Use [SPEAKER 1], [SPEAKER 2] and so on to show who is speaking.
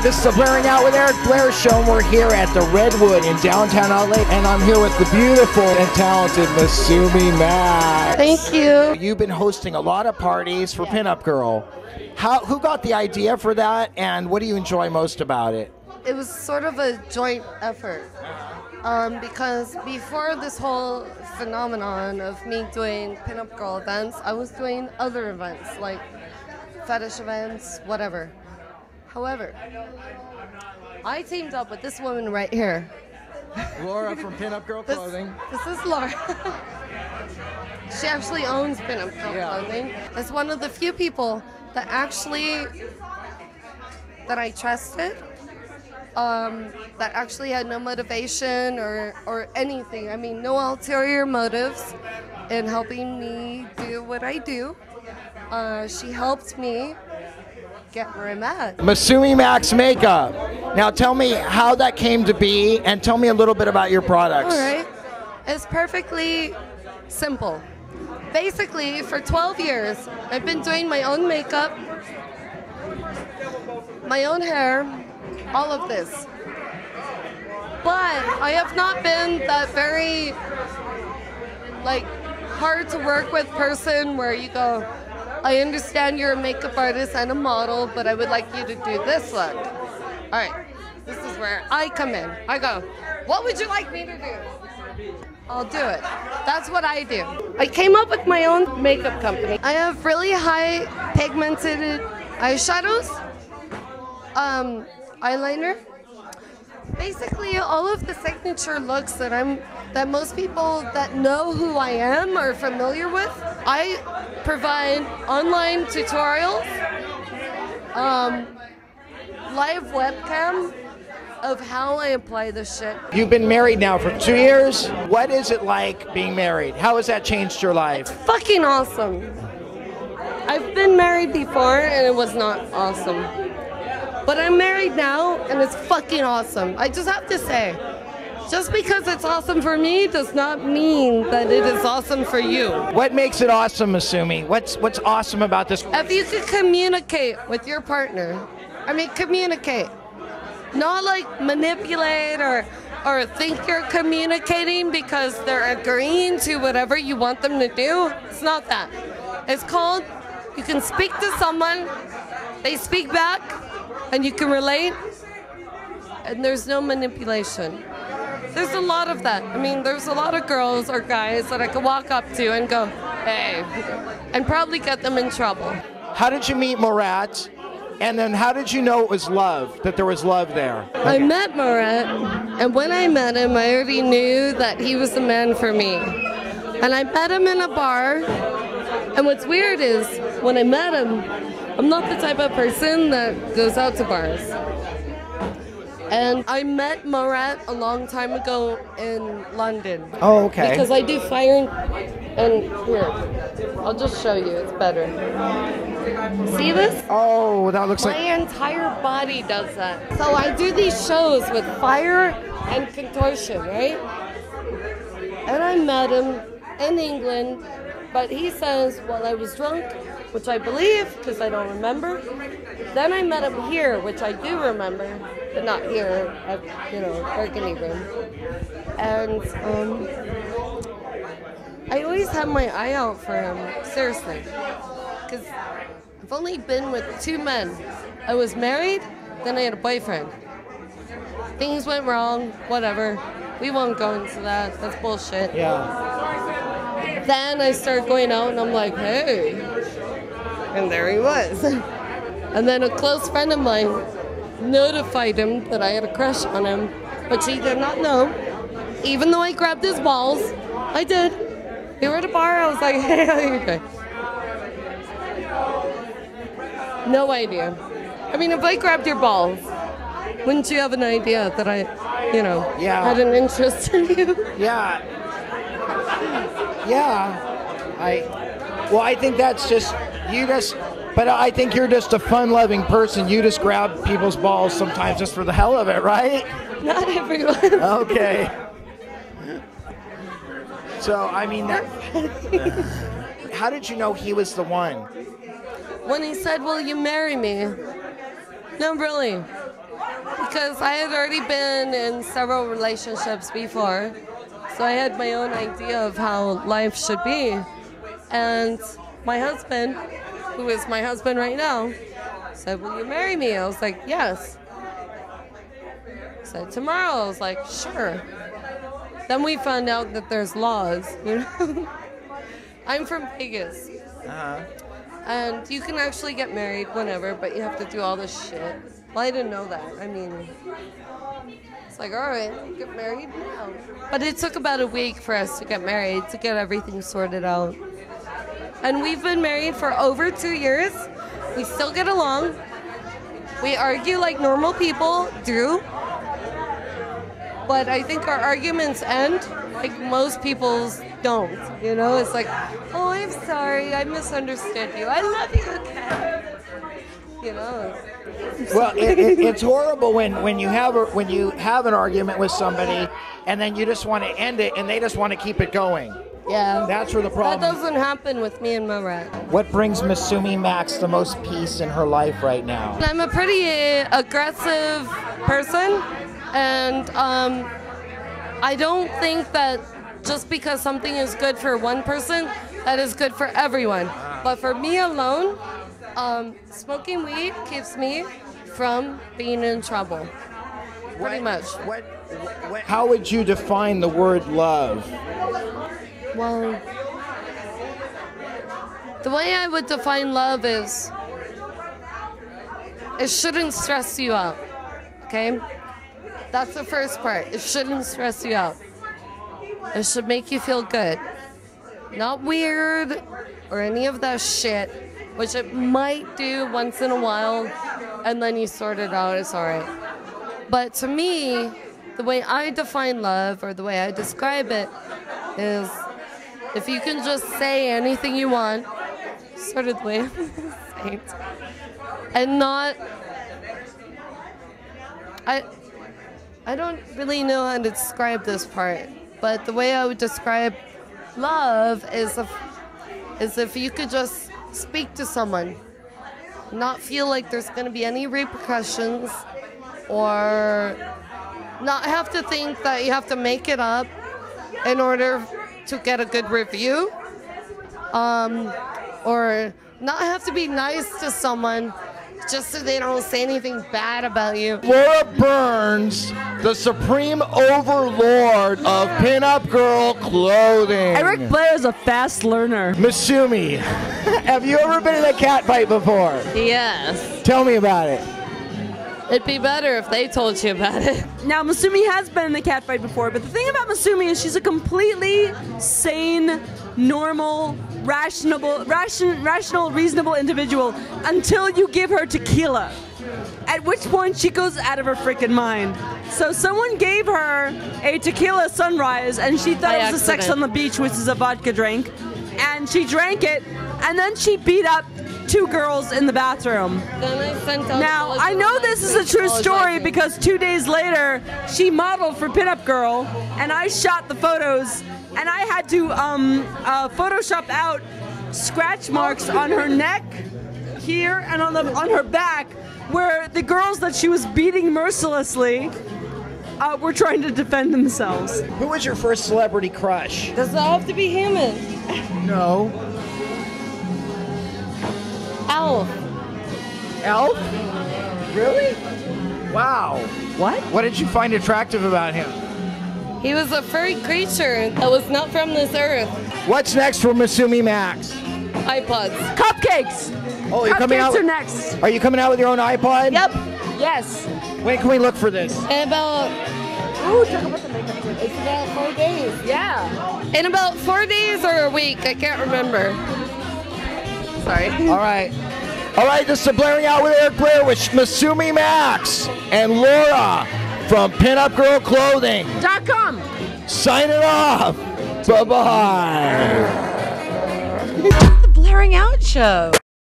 [SPEAKER 1] This is the Blairing Out with Eric Blair show, and we're here at the Redwood in downtown LA, and I'm here with the beautiful and talented Masuimi Max.
[SPEAKER 2] Thank you.
[SPEAKER 1] You've been hosting a lot of parties for Pinup Girl. Who got the idea for that, and what do you enjoy most about it?
[SPEAKER 2] It was sort of a joint effort because before this whole phenomenon of me doing Pinup Girl events, I was doing other events like fetish events, whatever. However, I teamed up with this woman right here.
[SPEAKER 1] Laura from Pinup Girl Clothing.
[SPEAKER 2] This is Laura. She actually owns Pinup Girl Clothing. It's one of the few people that I trusted, that actually had no motivation or anything. I mean, no ulterior motives in helping me do what I do. She helped me get where I'm at.
[SPEAKER 1] Masuimi Max makeup. Now tell me how that came to be, and tell me a little bit about your products.
[SPEAKER 2] All right. It's perfectly simple. Basically, for 12 years, I've been doing my own makeup, my own hair, all of this. But I have not been that very, hard to work with person where you go, I understand you're a makeup artist and a model, but I would like you to do this look. All right, this is where I come in. I go, what would you like me to do? I'll do it. That's what I do. I came up with my own makeup company. I have really high pigmented eyeshadows, eyeliner. Basically, all of the signature looks that most people that know who I am are familiar with. I provide online tutorials, live webcam of how I apply this shit.
[SPEAKER 1] You've been married now for 2 years. What is it like being married? How has that changed your life?
[SPEAKER 2] It's fucking awesome. I've been married before and it was not awesome. But I'm married now and it's fucking awesome. I just have to say, just because it's awesome for me does not mean that it is awesome for you.
[SPEAKER 1] What makes it awesome, Masuimi? What's awesome about this?
[SPEAKER 2] If you could communicate with your partner, communicate. Not manipulate or think you're communicating because they're agreeing to whatever you want them to do. It's not that. It's called, you can speak to someone, they speak back, and you can relate, and there's no manipulation. There's a lot of that. There's a lot of girls or guys that I could walk up to and go, hey, and probably get them in trouble.
[SPEAKER 1] How did you meet Murat? And then how did you know it was love, that there was love there?
[SPEAKER 2] I met Murat, and when I met him, I already knew that he was the man for me. And I met him in a bar, and what's weird is, when I met him, I'm not the type of person that goes out to bars. And I met Murat a long time ago in London.
[SPEAKER 1] Oh, okay.
[SPEAKER 2] Because I do fire and here, I'll just show you, it's better. See this?
[SPEAKER 1] Oh, that looks
[SPEAKER 2] My entire body does that. So I do these shows with fire and contortion, right? And I met him in England, but he says, well, I was drunk, which I believe, because I don't remember. Then I met him here, which I do remember, but not here at, Burgundy Room. And I always have my eye out for him, seriously. Because I've only been with 2 men. I was married, then I had a boyfriend. Things went wrong, whatever. We won't go into that, that's bullshit.
[SPEAKER 1] Yeah.
[SPEAKER 2] Then I started going out and I'm like, hey. And there he was. And then a close friend of mine notified him that I had a crush on him, but she did not know. Even though I grabbed his balls, I did. We were at a bar, I was like, hey, how are you doing? No idea. If I grabbed your balls, wouldn't you have an idea that I, had an interest in you?
[SPEAKER 1] Yeah. Yeah. I think that's just, but I think you're just a fun-loving person. You just grab people's balls sometimes just for the hell of it, right?
[SPEAKER 2] Not everyone.
[SPEAKER 1] Okay. So, how did you know he was the one?
[SPEAKER 2] When he said, will you marry me? No, really. because I had already been in several relationships before, so I had my own idea of how life should be. And my husband, who is my husband right now, said, "Will you marry me?" I was like, "Yes." Said, "Tomorrow." I was like, "Sure." Then we found out that there's laws, you know. I'm from Vegas. And you can actually get married whenever, but you have to do all this shit. Well, I didn't know that. I mean, it's like, all right, get married now. But it took about a week for us to get married, to get everything sorted out. And we've been married for over 2 years. We still get along. We argue like normal people do. But I think our arguments end like most people's don't. You know, it's like, "Oh, I'm sorry, I misunderstood you. I love you again." You know.
[SPEAKER 1] Well, it's horrible when you have an argument with somebody and then you just want to end it and they just want to keep it going.
[SPEAKER 2] Yeah.
[SPEAKER 1] That's where the problem.
[SPEAKER 2] That doesn't happen with me and my rat.
[SPEAKER 1] What brings Masuimi Max the most peace in her life right now?
[SPEAKER 2] I'm a pretty aggressive person, and I don't think that just because something is good for one person, that is good for everyone. But for me alone, smoking weed keeps me from being in trouble. Pretty much.
[SPEAKER 1] How would you define the word love?
[SPEAKER 2] Well, the way I would define love is it shouldn't stress you out, okay? That's the first part. It shouldn't stress you out. It should make you feel good. Not weird or any of that shit, which it might do once in a while, and then you sort it out, it's all right. But to me, the way I define love, or the way I describe it, is if you can just say anything you want, sort of the way I'm saying it, and not... I don't really know how to describe this part, but the way I would describe love is if you could just speak to someone, not feel like there's going to be any repercussions, or not have to think that you have to make it up in order to get a good review, or not have to be nice to someone just so they don't say anything bad about you.
[SPEAKER 1] Laura Byrns, the supreme overlord of pinup girl clothing.
[SPEAKER 3] Eric Blair is a fast learner.
[SPEAKER 1] Masuimi, have you ever been in a cat fight before?
[SPEAKER 2] Yes.
[SPEAKER 1] Tell me about it.
[SPEAKER 2] It'd be better if they told you about it.
[SPEAKER 3] Now, Masuimi has been in a cat fight before, but the thing about Masuimi is she's a completely sane, normal, rational, reasonable individual until you give her tequila, at which point she goes out of her freaking mind. So someone gave her a tequila sunrise, and she thought it was a sex on the beach, which is a vodka drink, and she drank it, and then she beat up 2 girls in the bathroom. Now, I know this is a true story because 2 days later, she modeled for Pinup Girl, and I shot the photos, and I had to Photoshop out scratch marks on her neck, here, and on her back, where the girls that she was beating mercilessly were trying to defend themselves.
[SPEAKER 1] Who was your first celebrity crush?
[SPEAKER 2] Does it have to be human?
[SPEAKER 1] No.
[SPEAKER 2] Elf.
[SPEAKER 1] Elf? Really? Wow.
[SPEAKER 3] What?
[SPEAKER 1] What did you find attractive about him?
[SPEAKER 2] He was a furry creature that was not from this earth.
[SPEAKER 1] What's next for Masuimi Max?
[SPEAKER 2] iPods.
[SPEAKER 3] Cupcakes!
[SPEAKER 1] Oh, you're coming out.
[SPEAKER 3] Cupcakes are next.
[SPEAKER 1] Are you coming out with your own iPod?
[SPEAKER 2] Yep.
[SPEAKER 3] Yes.
[SPEAKER 1] When can we look for this?
[SPEAKER 2] In about...
[SPEAKER 3] Ooh, talk about the makeup.
[SPEAKER 2] It's about 4 days.
[SPEAKER 3] Yeah.
[SPEAKER 2] In about 4 days or a week. I can't remember. Sorry.
[SPEAKER 1] All right. All right, this is Blairing Out with Eric Blair with Masuimi Max and Laura from Pinup Girl Clothing.
[SPEAKER 3] .com.
[SPEAKER 1] Sign it off. Bye-bye.
[SPEAKER 4] The Blairing Out Show.